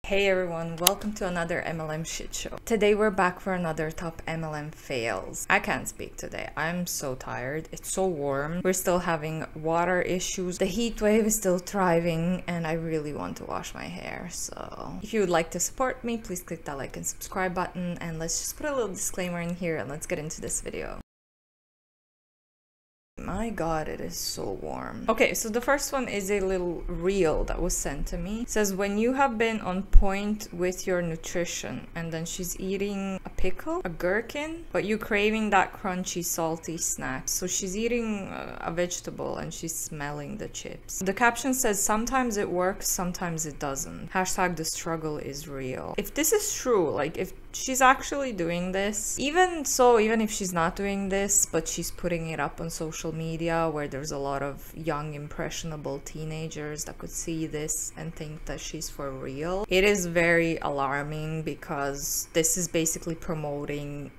Hey everyone, welcome to another MLM shit show. Today we're back for another top MLM fails. I can't speak today. I'm so tired. It's so warm. We're still having water issues. The heat wave is still thriving and I really want to wash my hair. So if you would like to support me, please click that like and subscribe button, and let's just put a little disclaimer in here and let's get into this video. My god, it is so warm. Okay, so the first one is a little reel that was sent to me. It says, when you have been on point with your nutrition, and then she's eating a pickle, a gherkin, but you're craving that crunchy, salty snack. So she's eating a vegetable and she's smelling the chips. The caption says, sometimes it works, sometimes it doesn't. Hashtag the struggle is real. If this is true, like if she's actually doing this, even if she's not doing this, but she's putting it up on social media where there's a lot of young impressionable teenagers that could see this and think that she's for real, it is very alarming, because this is basically promoting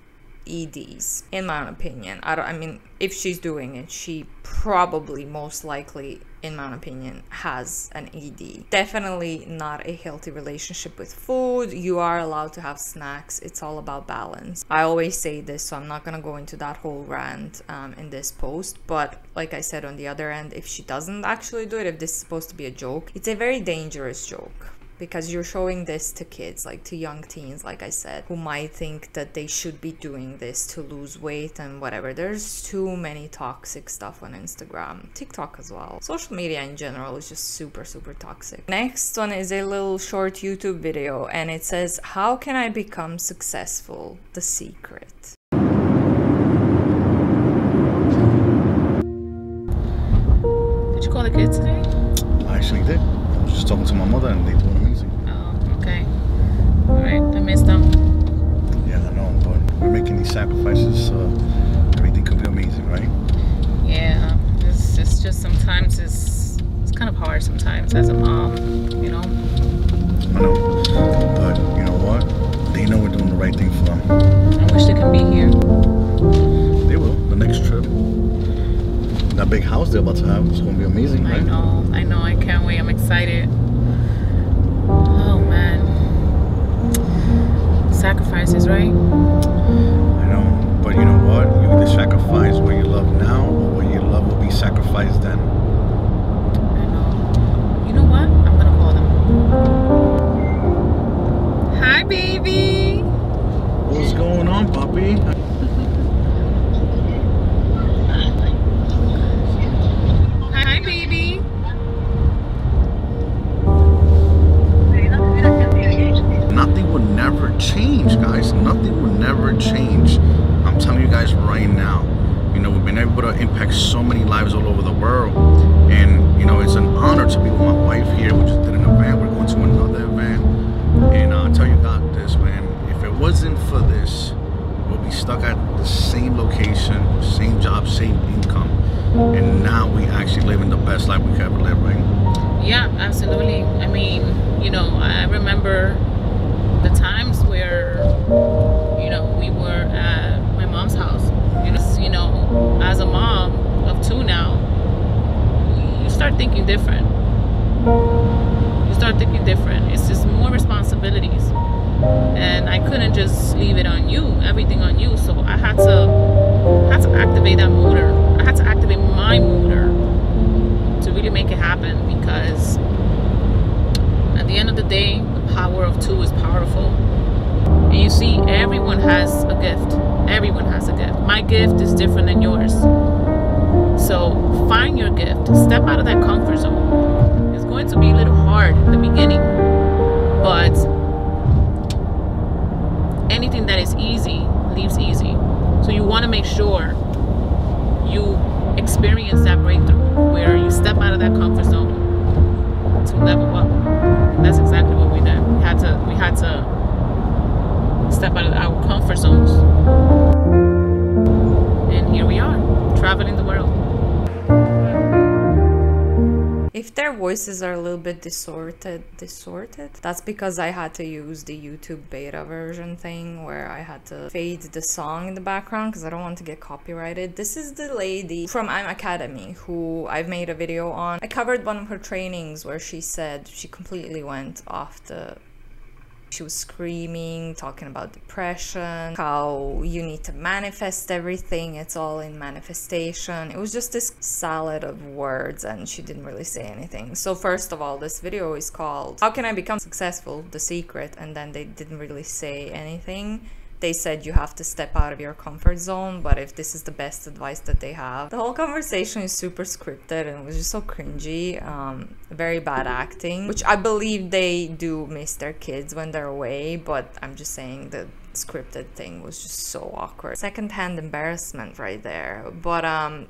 EDs, in my own opinion. I mean, if she's doing it, she probably most likely, in my own opinion, has an ED. Definitely not a healthy relationship with food. You are allowed to have snacks. It's all about balance. I always say this, so I'm not gonna go into that whole rant in this post, but like I said, on the other end, if she doesn't actually do it, if this is supposed to be a joke, it's a very dangerous joke, because you're showing this to kids, like to young teens, like I said, who might think that they should be doing this to lose weight and whatever. There's too many toxic stuff on Instagram, TikTok as well. Social media in general is just super toxic. Next one is a little short YouTube video, and it says, how can I become successful? The secret. Did you call the kids today? I actually did. I was just talking to my mother and they doing amazing. Oh, okay. Alright, I missed them. Yeah, I know, but we're making these sacrifices so everything could be amazing, right? Yeah, it's just sometimes it's kind of hard sometimes as a mom, you know? I know, but you know what? They know we're doing the right thing for them. I wish they could be here. They will, the next trip. That big house they're about to have is going to be amazing, right? I know, I can't wait, I'm excited. Oh man. Sacrifices, right? I know, but you know what? You either sacrifice what you love now, or what you love will be sacrificed then. I know. You know what? I'm gonna call them. Hi, baby! What's going on, puppy? Hi, baby! Nothing will never change, guys. Nothing will never change. I'm telling you guys right now. You know, we've been able to impact so many lives all over the world. And, you know, it's an honor to be with my wife here. We just did an event. We're going to another event. And I'll tell you guys this, man. If it wasn't for this, we'll be stuck at the same location, same job, same income. And now we actually living the best life we could ever live, right? Yeah, absolutely. I mean, you know, I remember the times where, you know, we were at my mom's house. You know, as a mom of two now, you start thinking different. You start thinking different. It's just more responsibilities. And I couldn't just leave it on you, everything on you. So I had to activate that motor. I had to activate my motor to really make it happen, because at the end of the day, the power of two is powerful. And you see, everyone has a gift. Everyone has a gift. My gift is different than yours. So find your gift. Step out of that comfort zone. It's going to be a little hard in the beginning, but anything that is easy leaves easy. So you want to make sure you experience that breakthrough where you step out of that comfort zone to level up. And that's exactly what we did. We had to step out of our comfort zones. And here we are, traveling the world. If their voices are a little bit distorted, that's because I had to use the YouTube beta version thing where I had to fade the song in the background because I don't want to get copyrighted. This is the lady from I'm Academy who I've made a video on. I covered one of her trainings where she said she completely went off the She was screaming, talking about depression, how you need to manifest everything, it's all in manifestation. It was just this salad of words and she didn't really say anything. So first of all, this video is called How Can I Become Successful? The Secret, and then they didn't really say anything. They said you have to step out of your comfort zone, but if this is the best advice that they have. The whole conversation is super scripted and it was just so cringy. Very bad acting, which I believe they do miss their kids when they're away, but I'm just saying the scripted thing was just so awkward. Secondhand embarrassment right there. But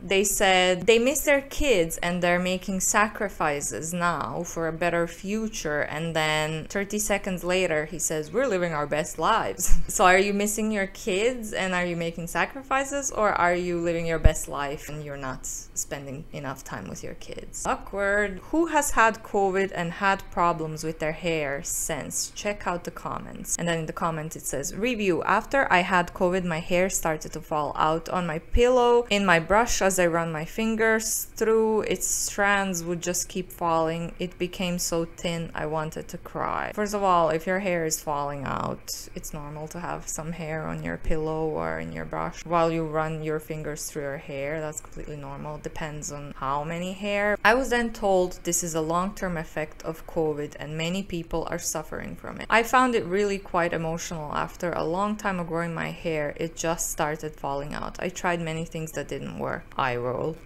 they said they miss their kids and they're making sacrifices now for a better future, and then 30 seconds later he says we're living our best lives. So are you missing your kids and are you making sacrifices, or are you living your best life and you're not spending enough time with your kids? Awkward. Who has had COVID and had problems with their hair since? Check out the comments. And then in the comments it says, review: after I had COVID, my hair started to fall out on my pillow, in my brush as I run my fingers through, its strands would just keep falling. It became so thin I wanted to cry. First of all, if your hair is falling out, it's normal to have some hair on your pillow or in your brush while you run your fingers through your hair. That's completely normal. Depends on how many hair. I was then told this is a long-term effect of COVID and many people are suffering from it. I found it really quite emotional. After a long time of growing my hair, it just started falling out. I tried many things that didn't work. Eye roll.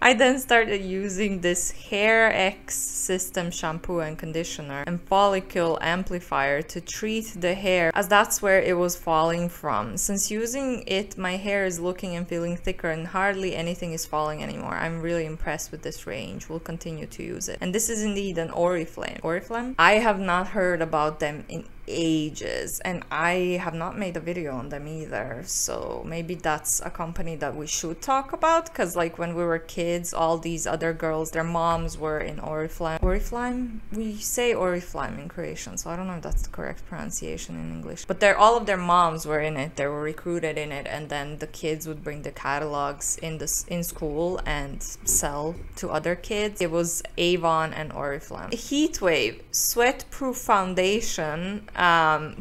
I then started using this Hair X System shampoo and conditioner and follicle amplifier to treat the hair, as that's where it was falling from. Since using it, my hair is looking and feeling thicker and hardly anything is falling anymore. I'm really impressed with this range. We'll continue to use it. And this is indeed an Oriflame. Oriflame? I have not heard about them in ages, and I have not made a video on them either, so maybe that's a company that we should talk about, because like when we were kids, all these other girls, their moms were in Oriflame. Oriflame? We say Oriflame in Croatian, so I don't know if that's the correct pronunciation in English, but all of their moms were in it. They were recruited in it, and then the kids would bring the catalogs in school and sell to other kids. It was Avon and Oriflame. Heatwave Sweat-Proof Foundation,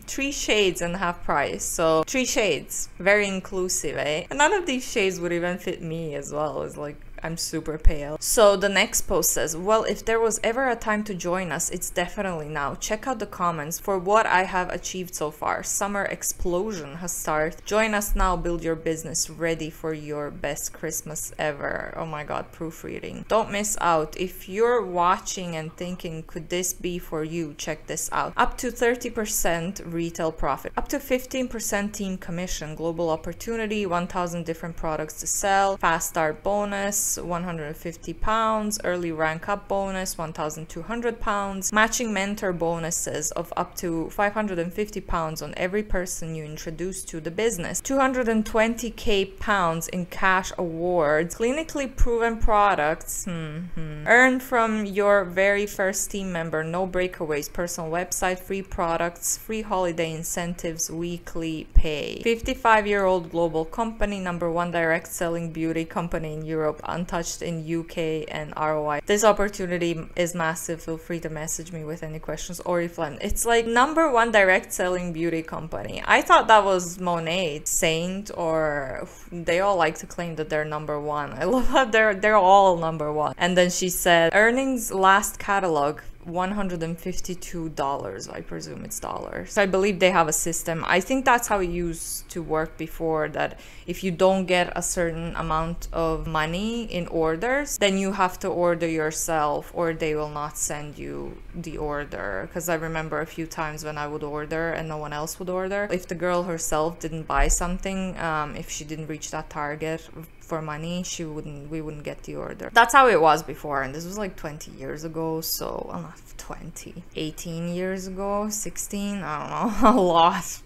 3 shades and half price. So 3 shades, very inclusive, eh? And none of these shades would even fit me as well. It's like I'm super pale. So the next post says, well, if there was ever a time to join us, it's definitely now. Check out the comments for what I have achieved so far. Summer explosion has started. Join us now, build your business, ready for your best Christmas ever. Oh my god, proofreading. Don't miss out. If you're watching and thinking, could this be for you, check this out. Up to 30% retail profit, up to 15% team commission, global opportunity, 1,000 different products to sell, fast start bonus, £150, early rank up bonus, £1,200, matching mentor bonuses of up to £550 on every person you introduce to the business, 220k in cash awards, clinically proven products, earn from your very first team member, no breakaways, personal website, free products, free holiday incentives, weekly pay. 55-year-old global company, #1 direct selling beauty company in Europe, untouched in UK and ROI. This opportunity is massive. Feel free to message me with any questions. Oriflame. It's like #1 direct selling beauty company. I thought that was Monat, Saint, or they all like to claim that they're #1. I love how they're all #1. And then she said earnings last catalog $152. I presume it's dollars. So I believe they have a system. I think that's how it used to work before, that if you don't get a certain amount of money in orders, then you have to order yourself or they will not send you the order. Because I remember a few times when I would order and no one else would order, if the girl herself didn't buy something, if she didn't reach that target for money, we wouldn't get the order. That's how it was before, and this was like 20 years ago, so well, not 20, 18 years ago, 16, I don't know, a lot.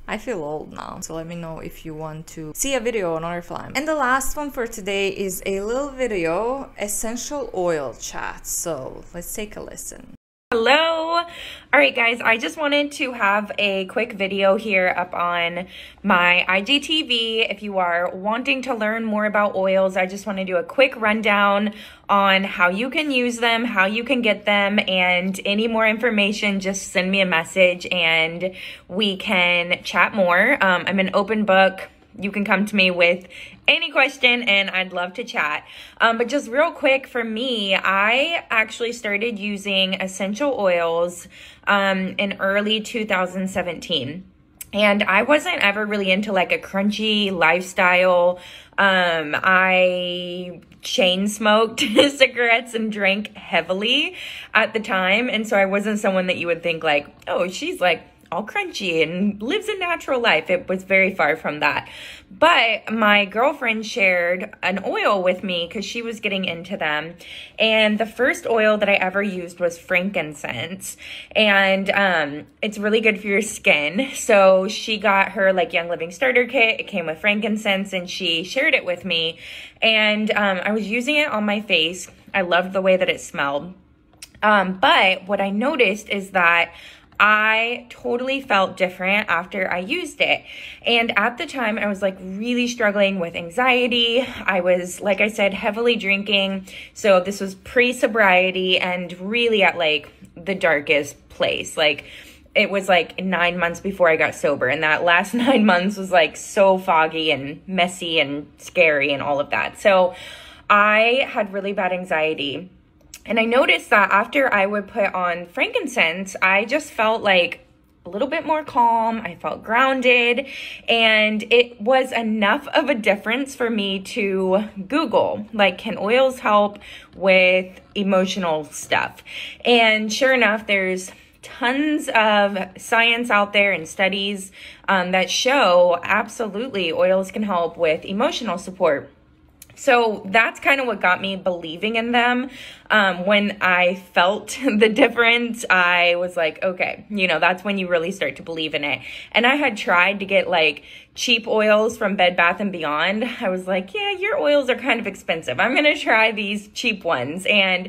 I feel old now, so let me know if you want to see a video on Oriflame. And the last one for today is a little video, essential oil chat, so let's take a listen. Hello, All right, guys, I just wanted to have a quick video here up on my IGTV. If you are wanting to learn more about oils, I just want to do a quick rundown on how you can use them, how you can get them, and any more information, just send me a message and we can chat more. I'm an open book. You can come to me with any question and I'd love to chat. But just real quick for me, I actually started using essential oils in early 2017. And I wasn't ever really into like a crunchy lifestyle. I chain smoked cigarettes and drank heavily at the time. And so I wasn't someone that you would think like, oh, she's like all crunchy and lives a natural life. It was very far from that. But my girlfriend shared an oil with me because she was getting into them. And the first oil that I ever used was frankincense. And it's really good for your skin. So she got her like Young Living starter kit. It came with frankincense and she shared it with me. And I was using it on my face. I loved the way that it smelled. But what I noticed is that I totally felt different after I used it. And at the time, I was like really struggling with anxiety. I was, like I said, heavily drinking. So this was pre-sobriety and really at like the darkest place. Like it was like 9 months before I got sober. And that last 9 months was like so foggy and messy and scary and all of that. So I had really bad anxiety. And I noticed that after I would put on frankincense, I just felt like a little bit more calm. I felt grounded, and it was enough of a difference for me to Google, like, can oils help with emotional stuff? And sure enough, there's tons of science out there and studies that show absolutely oils can help with emotional support. So that's kind of what got me believing in them. When I felt the difference, I was like, okay, you know, that's when you really start to believe in it. And I had tried to get like cheap oils from Bed Bath & Beyond. I was like, yeah, your oils are kind of expensive. I'm going to try these cheap ones. And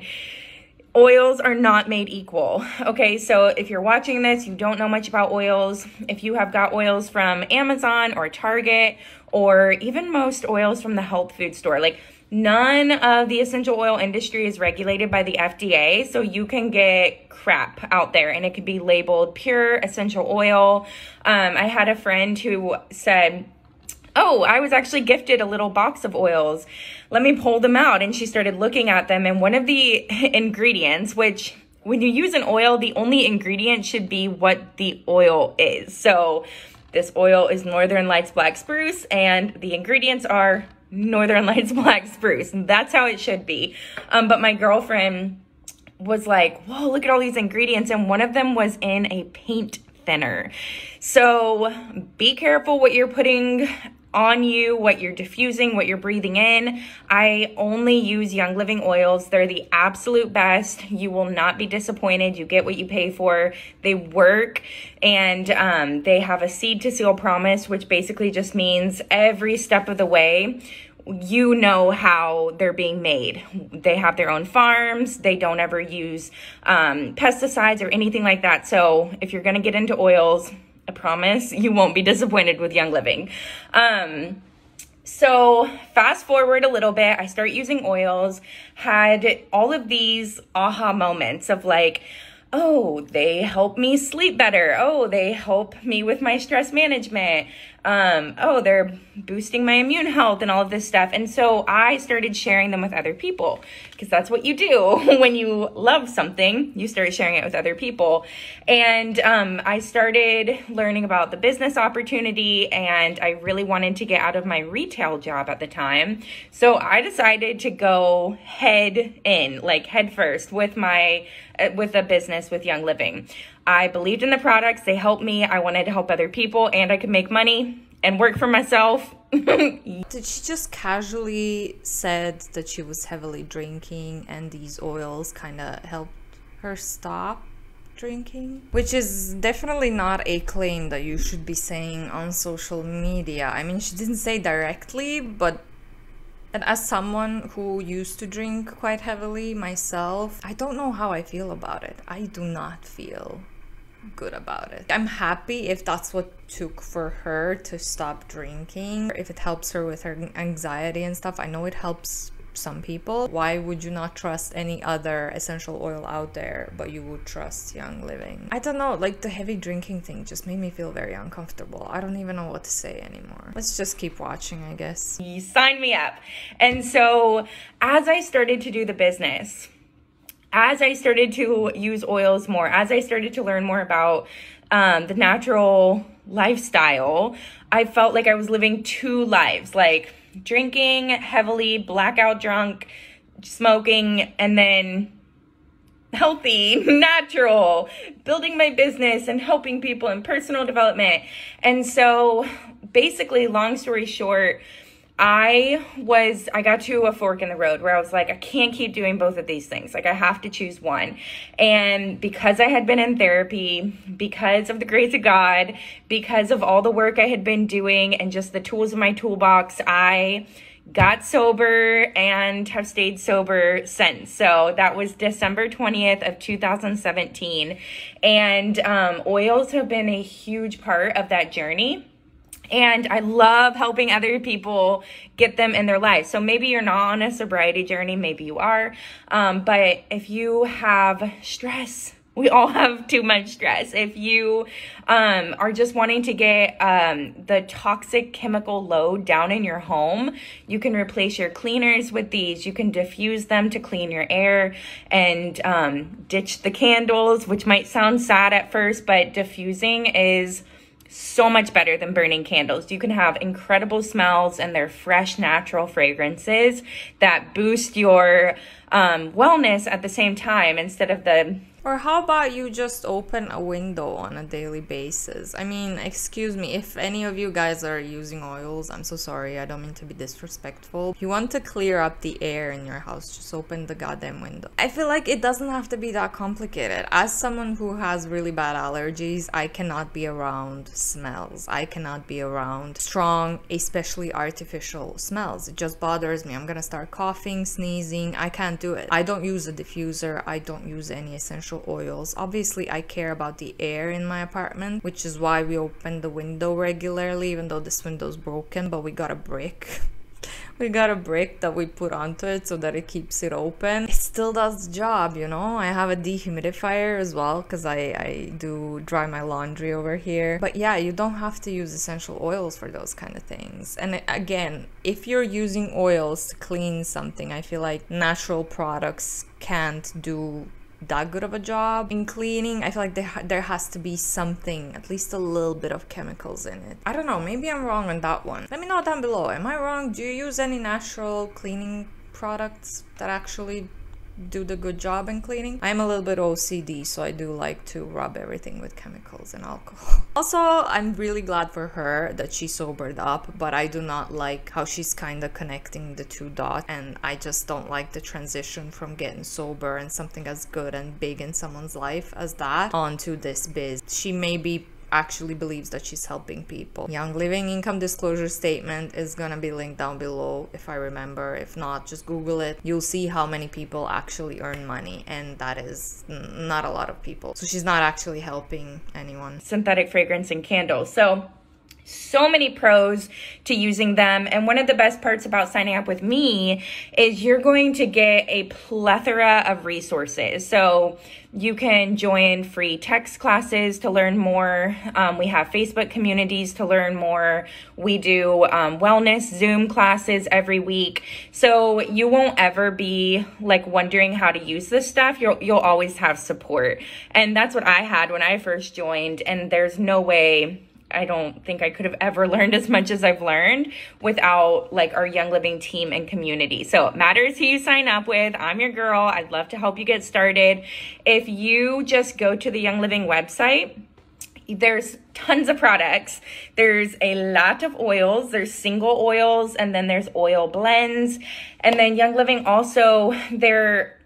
oils are not made equal. Okay, so if you're watching this, you don't know much about oils. If you have got oils from Amazon or Target, or even most oils from the health food store, like none of the essential oil industry is regulated by the FDA, so you can get crap out there and it could be labeled pure essential oil. I had a friend who said, oh, I was actually gifted a little box of oils. Let me pull them out. And she started looking at them, and one of the ingredients, which when you use an oil, the only ingredient should be what the oil is. So this oil is Northern Lights Black Spruce, and the ingredients are Northern Lights Black Spruce. And that's how it should be. But my girlfriend was like, whoa, look at all these ingredients. And one of them was in a paint thinner. So be careful what you're putting on you, what you're diffusing, what you're breathing in. I only use Young Living oils. They're the absolute best. You will not be disappointed. You get what you pay for. They work, and they have a seed to seal promise, which basically just means every step of the way you know how they're being made. They have their own farms. They don't ever use pesticides or anything like that. So if you're going to get into oils, I promise you won't be disappointed with Young Living. So fast forward a little bit, I start using oils, had all of these aha moments of like, oh, they help me sleep better. Oh, they help me with my stress management. Oh, they're boosting my immune health and all of this stuff. And so I started sharing them with other people, because that's what you do when you love something. You start sharing it with other people. And I started learning about the business opportunity, and I really wanted to get out of my retail job at the time. So I decided to go head in, like head first with a business with Young Living. I believed in the products. They helped me. I wanted to help other people, and I could make money and work for myself. Did she just casually said that she was heavily drinking and these oils kind of helped her stop drinking? Which is definitely not a claim that you should be saying on social media. I mean, she didn't say directly, but And as someone who used to drink quite heavily myself, I don't know how I feel about it. I do not feel good about it. I'm happy if that's what took for her to stop drinking, if it helps her with her anxiety and stuff. I know it helps some people. Why would you not trust any other essential oil out there, but you would trust Young Living? I don't know, like the heavy drinking thing just made me feel very uncomfortable. I don't even know what to say anymore. Let's just keep watching, I guess. You signed me up. And so as I started to do the business, as I started to use oils more, as I started to learn more about the natural lifestyle, I felt like I was living two lives, like drinking heavily, blackout drunk, smoking, and then healthy, natural, building my business and helping people in personal development. And so basically, long story short, I got to a fork in the road where I was like, I can't keep doing both of these things. Like, I have to choose one. And because I had been in therapy, because of the grace of God, because of all the work I had been doing and just the tools in my toolbox, I got sober and have stayed sober since. So that was December 20th of 2017. And oils have been a huge part of that journey. And I love helping other people get them in their lives. So maybe you're not on a sobriety journey, maybe you are. But if you have stress, we all have too much stress. If you are just wanting to get the toxic chemical load down in your home, you can replace your cleaners with these. You can diffuse them to clean your air and ditch the candles, which might sound sad at first, but diffusing is so much better than burning candles. You can have incredible smells and they're fresh, natural fragrances that boost your wellness at the same time instead of the... Or how about you just open a window on a daily basis? I mean, excuse me, if any of you guys are using oils, I'm so sorry, I don't mean to be disrespectful. If you want to clear up the air in your house, just open the goddamn window. I feel like it doesn't have to be that complicated. As someone who has really bad allergies, I cannot be around smells. I cannot be around strong, especially artificial smells. It just bothers me. I'm gonna start coughing, sneezing. I can't do it. I don't use a diffuser. I don't use any essential oils. Obviously, I care about the air in my apartment, which is why we open the window regularly, even though this window's broken, but we got a brick. We got a brick that we put onto it so that it keeps it open. It still does the job, you know? I have a dehumidifier as well because I do dry my laundry over here. But yeah, you don't have to use essential oils for those kind of things. And again, if you're using oils to clean something, I feel like natural products can't do that good of a job in cleaning. I feel like there has to be something, at least a little bit of chemicals in it. I don't know, maybe I'm wrong on that one. Let me know down below. Am I wrong? Do you use any natural cleaning products that actually do the good job in cleaning? I'm a little bit OCD, so I do like to rub everything with chemicals and alcohol. Also, I'm really glad for her that she sobered up, but I do not like how she's kind of connecting the two dots, and I just don't like the transition from getting sober and something as good and big in someone's life as that onto this biz. She maybe actually believes that she's helping people. Young Living income disclosure statement is gonna be linked down below if I remember. If not, just Google it. You'll see how many people actually earn money, and that is not a lot of people. So she's not actually helping anyone. Synthetic fragrance and candles. So many pros to using them. And one of the best parts about signing up with me is you're going to get a plethora of resources. So you can join free text classes to learn more. We have Facebook communities to learn more. We do wellness Zoom classes every week. So you won't ever be like wondering how to use this stuff. You'll always have support. And that's what I had when I first joined. And there's no way, I don't think I could have ever learned as much as I've learned without like our Young Living team and community. So it matters who you sign up with. I'm your girl. I'd love to help you get started. If you just go to the Young Living website, there's tons of products. There's a lot of oils. There's single oils, and then there's oil blends. And then Young Living also, their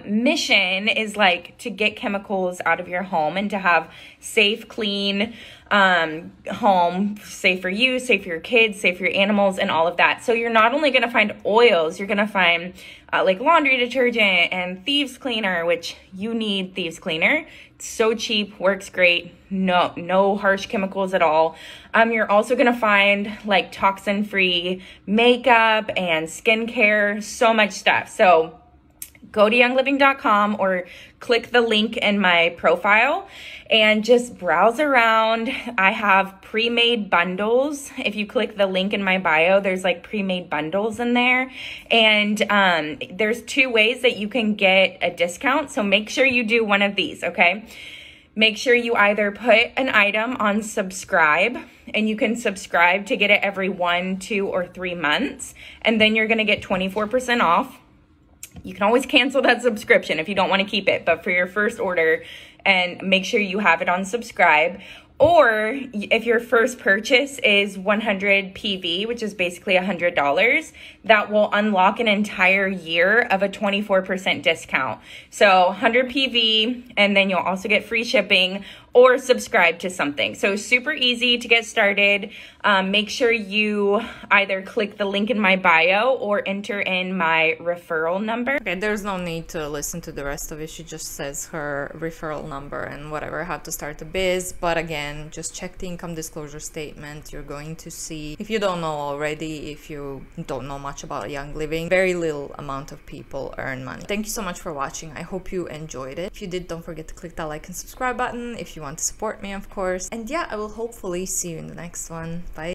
mission is like to get chemicals out of your home and to have safe, clean home, safe for you, safe for your kids, safe for your animals, and all of that. So you're not only going to find oils, you're going to find like laundry detergent and thieves cleaner, which you need thieves cleaner. It's so cheap, works great, no harsh chemicals at all. You're also going to find like toxin-free makeup and skincare, so much stuff. So go to youngliving.com or click the link in my profile and just browse around. I have pre-made bundles. If you click the link in my bio, there's like pre-made bundles in there. And there's 2 ways that you can get a discount. So make sure you do one of these, okay? Make sure you either put an item on subscribe, and you can subscribe to get it every 1, 2, or 3 months. And then you're gonna get 24% off. You can always cancel that subscription if you don't want to keep it, but for your first order, and make sure you have it on subscribe. Or if your first purchase is 100 PV, which is basically $100, that will unlock an entire year of a 24% discount. So 100 PV, and then you'll also get free shipping or subscribe to something. So super easy to get started. Make sure you either click the link in my bio or enter in my referral number. Okay, there's no need to listen to the rest of it. She just says her referral number and whatever, how to start a biz. But again, just check the income disclosure statement. You're going to see, if you don't know already, if you don't know much about Young Living, very little amount of people earn money. Thank you so much for watching. I hope you enjoyed it. If you did, don't forget to click that like and subscribe button if you want to support me, of course. And yeah, I will hopefully see you in the next one. Bye.